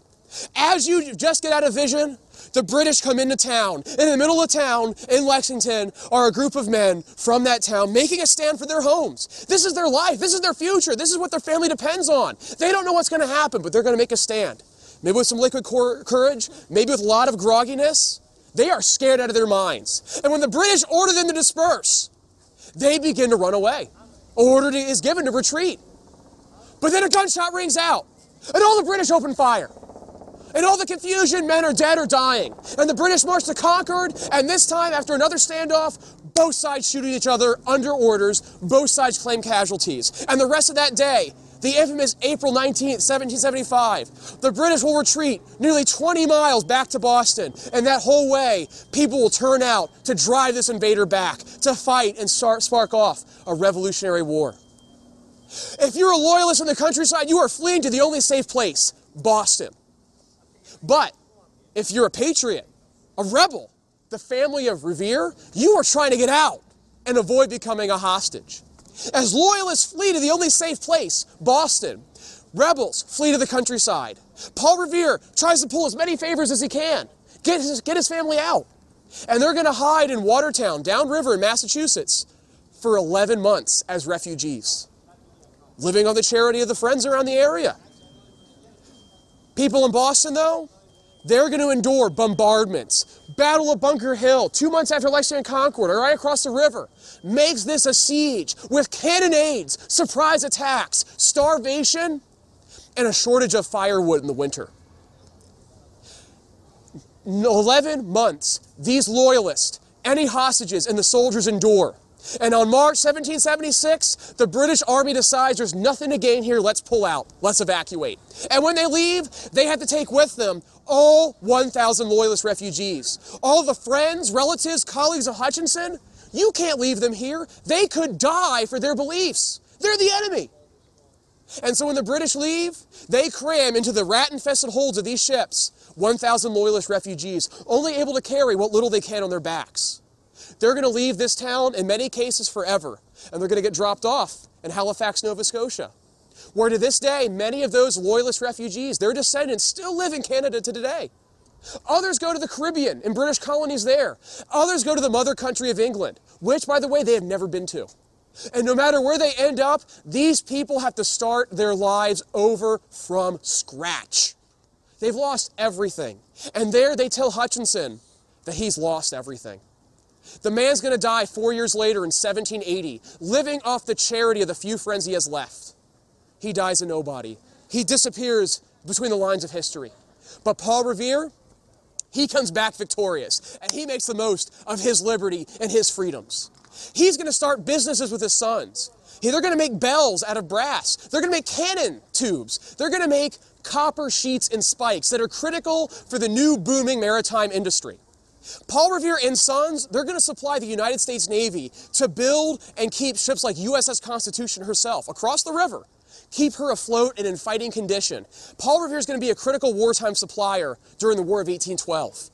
As you just get out of vision, the British come into town. In the middle of town, in Lexington, are a group of men from that town making a stand for their homes. This is their life. This is their future. This is what their family depends on. They don't know what's going to happen, but they're going to make a stand. Maybe with some liquid courage, maybe with a lot of grogginess. They are scared out of their minds. And when the British order them to disperse, they begin to run away. Order is given to retreat. But then a gunshot rings out, and all the British open fire. In all the confusion, men are dead or dying. And the British march to Concord, and this time, after another standoff, both sides shoot at each other under orders. Both sides claim casualties. And the rest of that day, the infamous April 19th, 1775, the British will retreat nearly 20 miles back to Boston. And that whole way, people will turn out to drive this invader back, to fight and spark off a Revolutionary War. If you're a loyalist in the countryside, you are fleeing to the only safe place, Boston. But if you're a patriot, a rebel, the family of Revere, you are trying to get out and avoid becoming a hostage. As loyalists flee to the only safe place, Boston, rebels flee to the countryside. Paul Revere tries to pull as many favors as he can, get his family out. And they're going to hide in Watertown, downriver in Massachusetts, for 11 months as refugees, living on the charity of the friends around the area. People in Boston, though, they're going to endure bombardments. Battle of Bunker Hill, 2 months after Lexington and Concord, right across the river, makes this a siege with cannonades, surprise attacks, starvation, and a shortage of firewood in the winter. 11 months, these loyalists, any hostages, and the soldiers endure. And on March 1776, the British Army decides there's nothing to gain here, let's pull out, let's evacuate. And when they leave, they have to take with them all 1,000 loyalist refugees. All the friends, relatives, colleagues of Hutchinson, you can't leave them here. They could die for their beliefs. They're the enemy. And so when the British leave, they cram into the rat-infested holds of these ships 1,000 loyalist refugees, only able to carry what little they can on their backs. They're going to leave this town, in many cases, forever, and they're going to get dropped off in Halifax, Nova Scotia, where to this day, many of those loyalist refugees, their descendants, still live in Canada to today. Others go to the Caribbean and British colonies there. Others go to the mother country of England, which, by the way, they have never been to. And no matter where they end up, these people have to start their lives over from scratch. They've lost everything. And there they tell Hutchinson that he's lost everything. The man's going to die 4 years later in 1780, living off the charity of the few friends he has left. He dies a nobody. He disappears between the lines of history. But Paul Revere, he comes back victorious, and he makes the most of his liberty and his freedoms. He's going to start businesses with his sons. They're going to make bells out of brass. They're going to make cannon tubes. They're going to make copper sheets and spikes that are critical for the new booming maritime industry. Paul Revere and Sons, they're going to supply the United States Navy to build and keep ships like USS Constitution herself across the river, keep her afloat and in fighting condition. Paul Revere is going to be a critical wartime supplier during the War of 1812.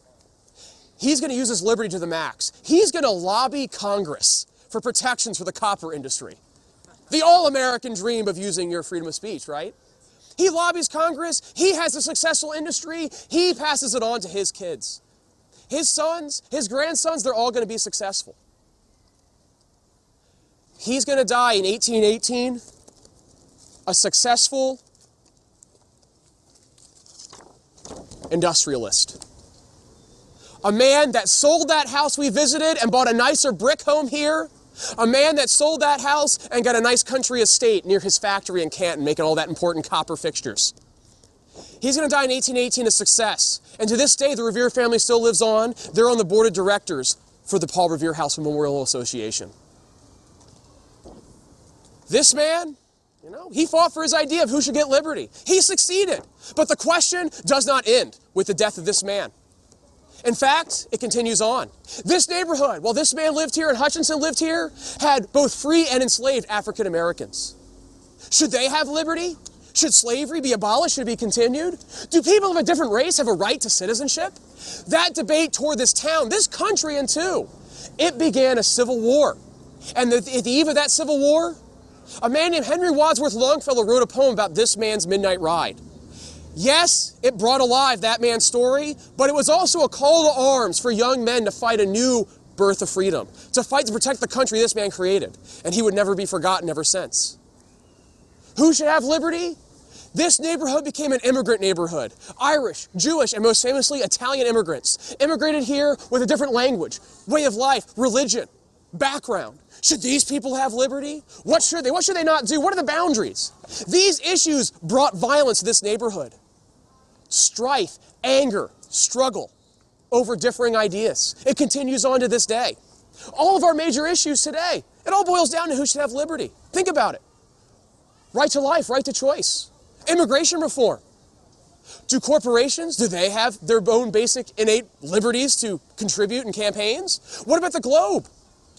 He's going to use his liberty to the max. He's going to lobby Congress for protections for the copper industry. The all-American dream of using your freedom of speech, right? He lobbies Congress. He has a successful industry. He passes it on to his kids. His sons, his grandsons, they're all going to be successful. He's going to die in 1818, a successful industrialist. A man that sold that house we visited and bought a nicer brick home here. A man that sold that house and got a nice country estate near his factory in Canton, making all that important copper fixtures. He's going to die in 1818, a success. And to this day, the Revere family still lives on. They're on the board of directors for the Paul Revere House Memorial Association. This man, he fought for his idea of who should get liberty. He succeeded. But the question does not end with the death of this man. In fact, it continues on. This neighborhood, while this man lived here and Hutchinson lived here, had both free and enslaved African Americans. Should they have liberty? Should slavery be abolished? Should it be continued? Do people of a different race have a right to citizenship? That debate tore this town, this country in two. It began a civil war. And at the eve of that civil war, a man named Henry Wadsworth Longfellow wrote a poem about this man's midnight ride. Yes, it brought alive that man's story, but it was also a call to arms for young men to fight a new birth of freedom, to fight to protect the country this man created, and he would never be forgotten ever since. Who should have liberty? This neighborhood became an immigrant neighborhood. Irish, Jewish, and most famously Italian immigrants immigrated here with a different language, way of life, religion, background. Should these people have liberty? What should they? What should they not do? What are the boundaries? These issues brought violence to this neighborhood. Strife, anger, struggle over differing ideas. It continues on to this day. All of our major issues today, it all boils down to who should have liberty. Think about it. Right to life, right to choice. Immigration reform. Do corporations, do they have their own basic innate liberties to contribute in campaigns? What about the globe?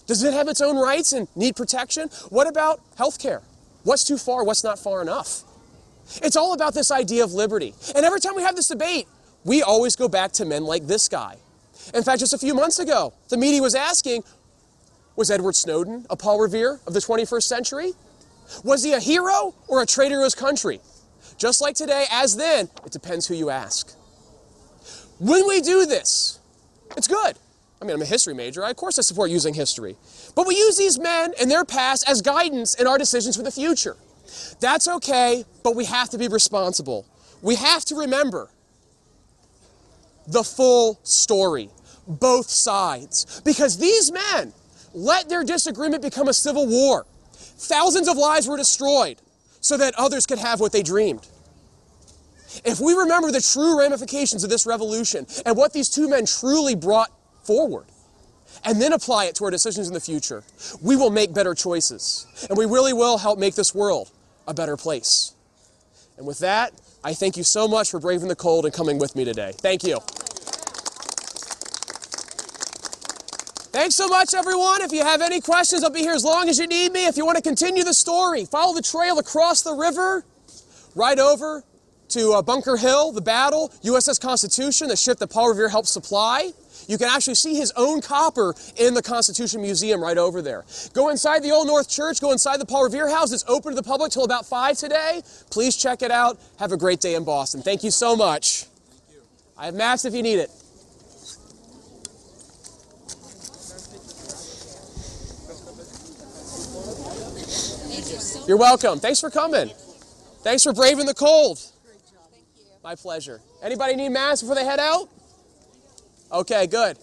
Does it have its own rights and need protection? What about healthcare? What's too far, what's not far enough? It's all about this idea of liberty. And every time we have this debate, we always go back to men like this guy. In fact, just a few months ago, the media was asking, was Edward Snowden a Paul Revere of the 21st century? Was he a hero or a traitor to his country? Just like today, as then, it depends who you ask. When we do this, it's good. I'm a history major. Of course I support using history. But we use these men and their past as guidance in our decisions for the future. That's okay, but we have to be responsible. We have to remember the full story, both sides. Because these men let their disagreement become a civil war. Thousands of lives were destroyed so that others could have what they dreamed. If we remember the true ramifications of this revolution and what these two men truly brought forward, and then apply it to our decisions in the future, we will make better choices. And we really will help make this world a better place. And with that, I thank you so much for braving the cold and coming with me today. Thank you. Thanks so much, everyone. If you have any questions, I'll be here as long as you need me. If you want to continue the story, follow the trail across the river, right over to Bunker Hill, the battle, USS Constitution, the ship that Paul Revere helped supply. You can actually see his own copper in the Constitution Museum right over there. Go inside the Old North Church, go inside the Paul Revere House. It's open to the public till about 5 today. Please check it out. Have a great day in Boston. Thank you so much. I have maps if you need it. You're welcome. Thanks for coming. Thanks for braving the cold. My pleasure. Anybody need masks before they head out? Okay, good.